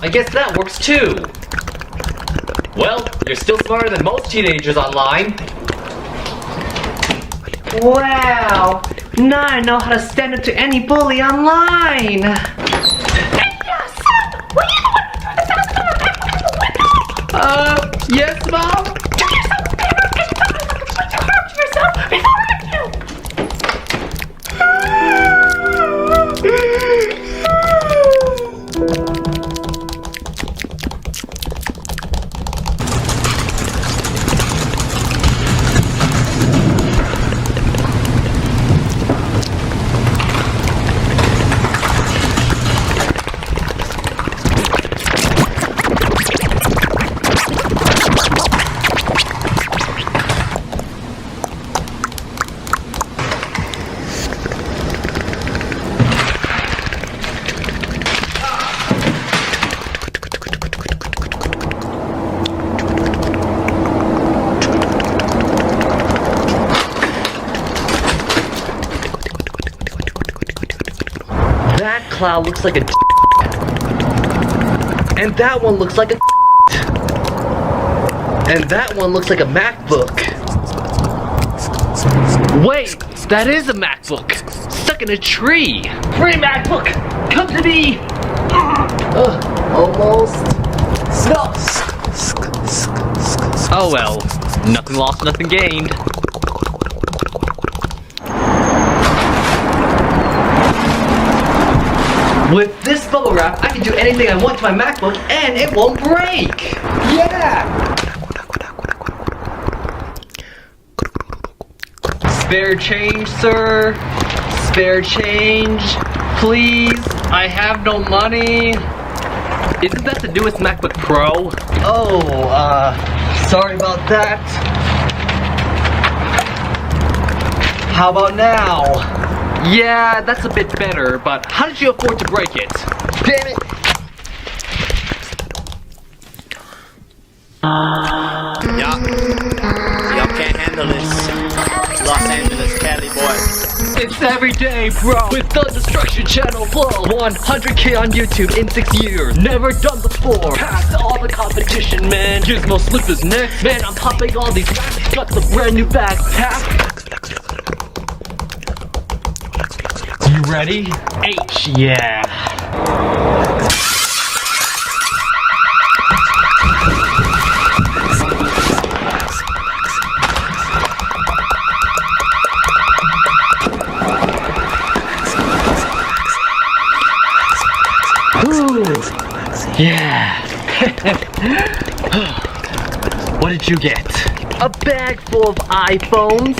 I guess that works too. Well, you're still smarter than most teenagers online. Wow! Now I know how to stand up to any bully online! Yes, Mom? That cloud looks like a and that one looks like a and that one looks like a MacBook. Wait, that is a MacBook stuck in a tree. Free MacBook, come to me. Almost. No. Oh well, nothing lost, nothing gained. With this bubble wrap, I can do anything I want to my MacBook and it won't break! Yeah! Spare change, sir? Spare change? Please? I have no money. Isn't that the newest MacBook Pro? Oh, sorry about that. How about now? Yeah, that's a bit better, but how did you afford to break it? Damn it! Y'all can't handle this. Los Angeles, Cali boy. It's every day, bro, with the Destruction Channel Flow. 100K on YouTube in 6 years. Never done before. Past all the competition, man. Gizmo slip his neck. Man, I'm popping all these racks. Got the brand new backpack. You ready? H, yeah. Ooh, yeah. What did you get? A bag full of iPhones?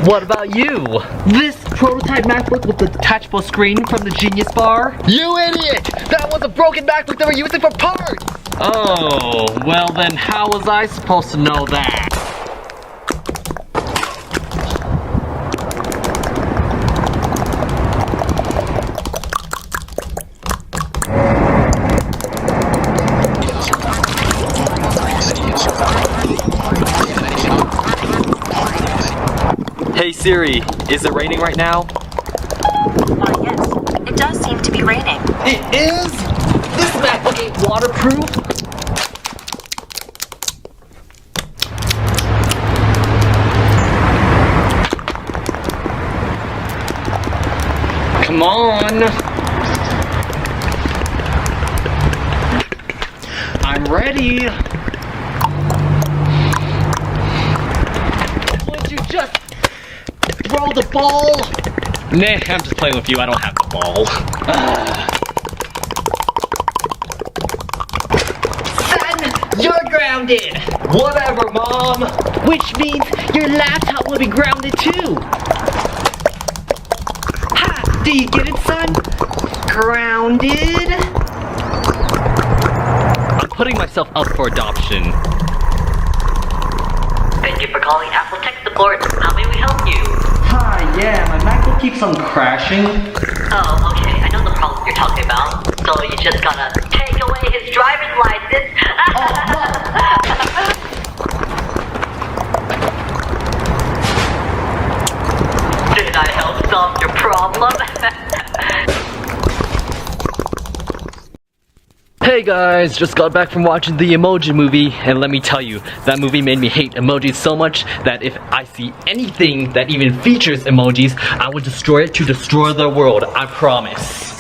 What about you? This prototype MacBook with the detachable screen from the Genius Bar? You idiot! That was a broken MacBook they were using for parts! Oh, well then how was I supposed to know that? Hey Siri, is it raining right now? Yes, it does seem to be raining. It is? This MacBook ain't waterproof? Come on! I'm ready! Would you just throw the ball? Nah, I'm just playing with you. I don't have the ball. Son, you're grounded. Whatever, Mom. Which means your laptop will be grounded too. Ha! Do you get it, son? Grounded? I'm putting myself up for adoption. Thank you for calling Apple Tech Support. How may we help you? Hi, yeah, my MacBook keeps on crashing. Oh, okay. I know the problem you're talking about. So you just gotta take away his driver's license. Did I help solve your problem? Hey guys, just got back from watching the Emoji Movie, and let me tell you, that movie made me hate emojis so much that if I see anything that even features emojis, I would destroy it to destroy the world, I promise.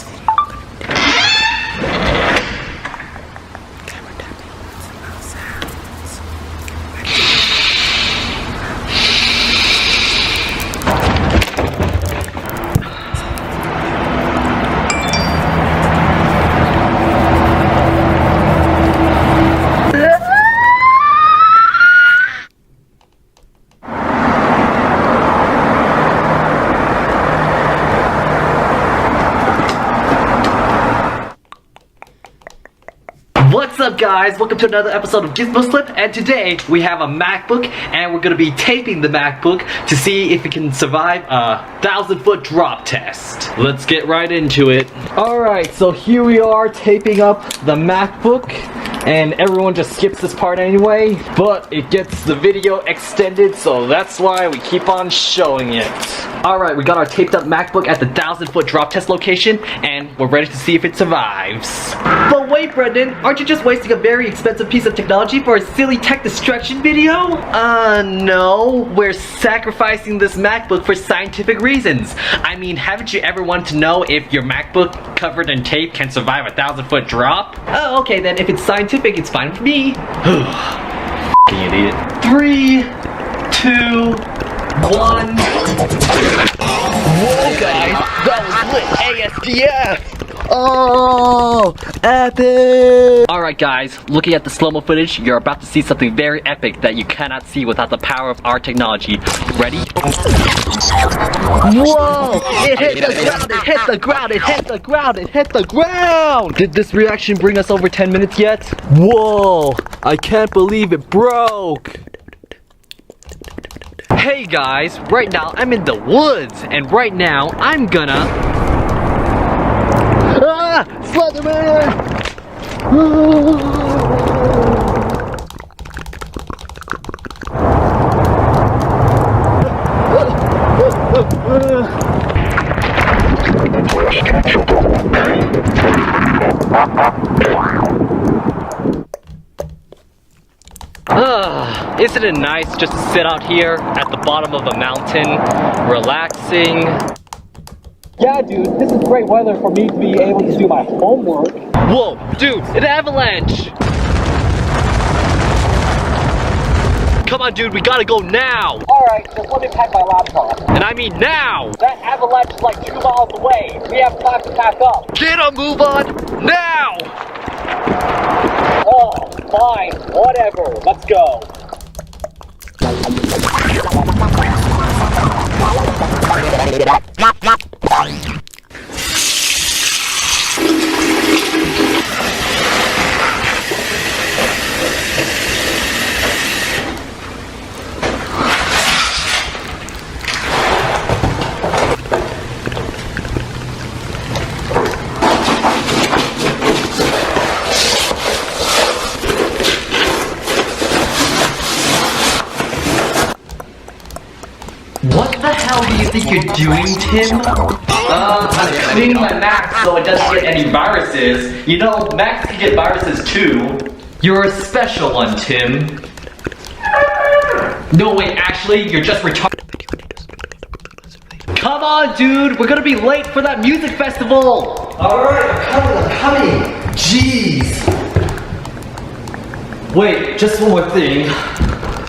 What's up guys, welcome to another episode of Gizmo Slip, and today we have a MacBook and we're gonna be taping the MacBook to see if it can survive a 1,000-foot drop test. Let's get right into it. Alright, so here we are taping up the MacBook, and everyone just skips this part anyway, but it gets the video extended, so that's why we keep on showing it. Alright, we got our taped up MacBook at the 1,000-foot drop test location, and we're ready to see if it survives. But wait, Brendan, aren't you just wasting a very expensive piece of technology for a silly tech destruction video? No, we're sacrificing this MacBook for scientific reasons. I mean, haven't you ever wanted to know if your MacBook covered in tape can survive a 1,000-foot drop? Oh, okay then, if it's scientific, it's fine for me. F***ing idiot. 3, 2, 1. Whoa guys, that was lit ASDF! Oh, epic! Alright guys, looking at the slow-mo footage, you're about to see something very epic that you cannot see without the power of our technology. Ready? Whoa! It hit the ground, it hit the ground, it hit the ground, it hit the ground! Did this reaction bring us over 10 minutes yet? Whoa! I can't believe it broke! Hey guys, right now I'm in the woods, and right now I'm gonna... Ah! Slenderman! Isn't it nice just to sit out here at the bottom of a mountain, relaxing? Yeah, dude, this is great weather for me to be able to do my homework. Whoa, dude, an avalanche! Come on, dude, we gotta go now! Alright, just let me pack my laptop. And I mean now! That avalanche is like 2 miles away. We have time to pack up. Get a move on now! Oh, fine, whatever, let's go. What the hell do you think you're doing, Tim? I'm cleaning my Mac so it doesn't get any viruses. You know, Macs can get viruses too. You're a special one, Tim. No, wait, actually, you're just retarded. Come on, dude, we're gonna be late for that music festival! Alright, I'm coming! Jeez! Wait, just one more thing.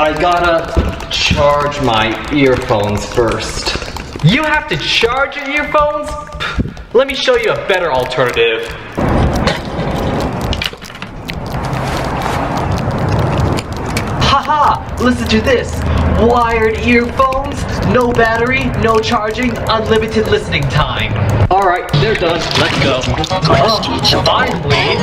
I gotta charge my earphones first. You have to charge your earphones? Let me show you a better alternative. Haha! Listen to this. Wired earphones, no battery, no charging, unlimited listening time. Alright, they're done. Let's go. Oh, finally!